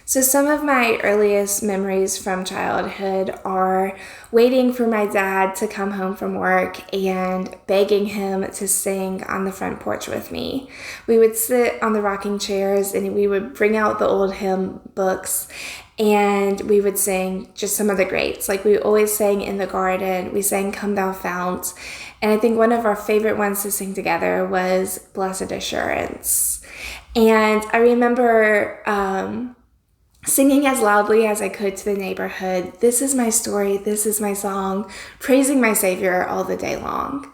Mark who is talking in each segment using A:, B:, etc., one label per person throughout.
A: So some of my earliest memories from childhood are waiting for my dad to come home from work and begging him to sing on the front porch with me. We would sit on the rocking chairs and we would bring out the old hymn books and we would sing just some of the greats. Like we always sang In the Garden, we sang Come Thou Fount, and I think one of our favorite ones to sing together was Blessed Assurance. And I remember singing as loudly as I could to the neighborhood, "This is my story, this is my song," praising my Savior all the day long.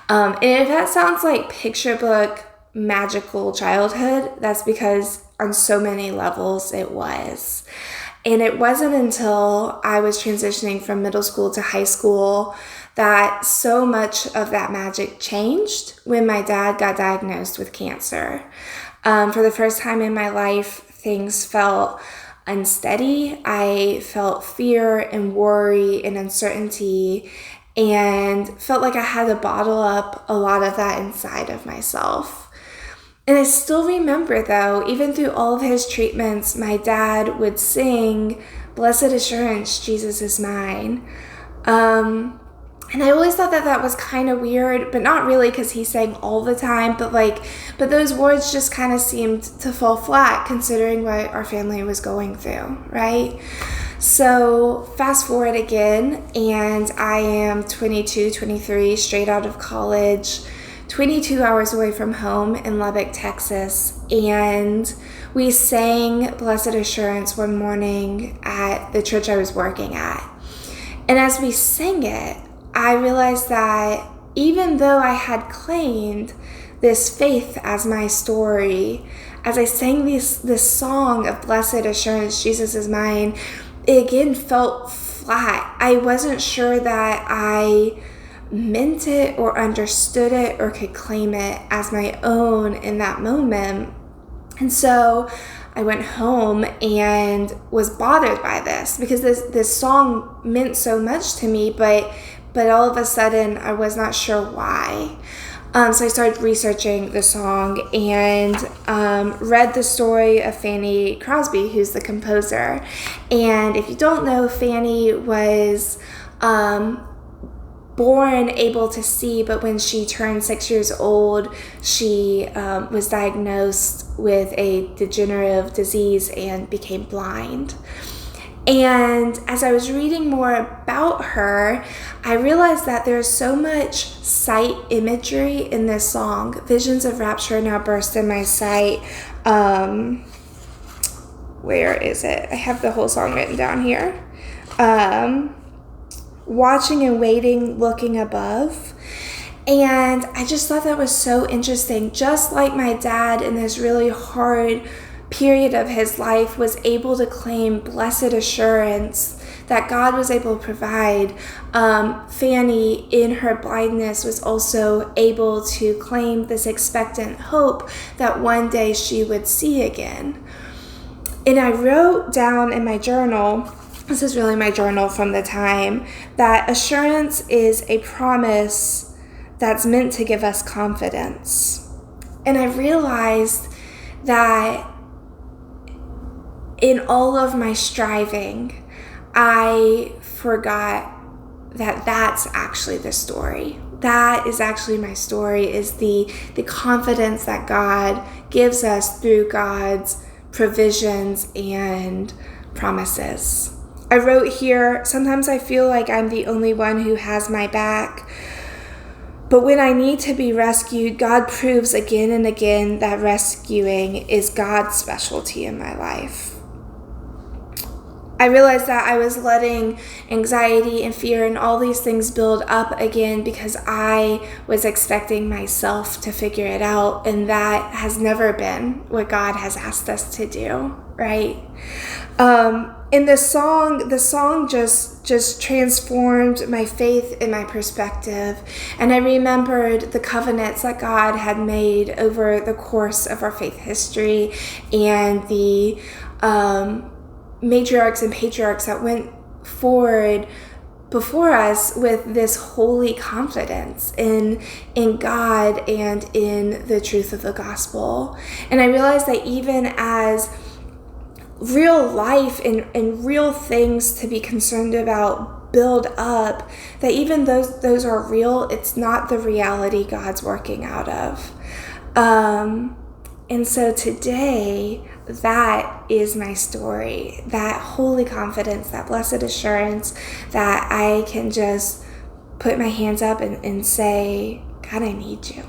A: And if that sounds like picture book magical childhood, that's because on so many levels it was. And it wasn't until I was transitioning from middle school to high school that so much of that magic changed when my dad got diagnosed with cancer. For the first time in my life, things felt unsteady. I felt fear and worry and uncertainty and felt like I had to bottle up a lot of that inside of myself. And I still remember, though, even through all of his treatments, my dad would sing Blessed Assurance, Jesus is Mine. And I always thought that that was kind of weird, but not really, because he sang all the time. But those words just kind of seemed to fall flat considering what our family was going through, right? So fast forward again, and I am 22, 23, straight out of college, 22 hours away from home in Lubbock, Texas. And we sang Blessed Assurance one morning at the church I was working at. And as we sang it, I realized that even though I had claimed this faith as my story, as I sang this song of Blessed Assurance, Jesus is Mine, it again felt flat. I wasn't sure that I meant it or understood it or could claim it as my own in that moment. And so I went home and was bothered by this because this song meant so much to me, but all of a sudden I was not sure why. So I started researching the song and read the story of Fanny Crosby, who's the composer. And if you don't know, Fanny was born able to see, but when she turned 6 years old, she was diagnosed with a degenerative disease and became blind. And as I was reading more about her, I realized that there's so much sight imagery in this song. Visions of rapture now burst in my sight. Where is it? I have the whole song written down here. Watching and waiting, looking above. And I just thought that was so interesting. Just like my dad in this really hard period of his life was able to claim blessed assurance that God was able to provide, Fanny in her blindness was also able to claim this expectant hope that one day she would see again. And I wrote down in my journal, this is really my journal from the time, that assurance is a promise that's meant to give us confidence. And I realized that in all of my striving, I forgot that that's actually the story. That is actually my story, is the confidence that God gives us through God's provisions and promises. I wrote here, sometimes I feel like I'm the only one who has my back. But when I need to be rescued, God proves again and again that rescuing is God's specialty in my life. I realized that I was letting anxiety and fear and all these things build up again because I was expecting myself to figure it out, and that has never been what God has asked us to do, right? In the song just transformed my faith and my perspective. And I remembered the covenants that God had made over the course of our faith history and the matriarchs and patriarchs that went forward before us with this holy confidence in God and in the truth of the gospel. And I realized that even as real life and real things to be concerned about build up, that even those are real, it's not the reality God's working out of. And so today, that is my story, that holy confidence, that blessed assurance that I can just put my hands up and say, God, I need you.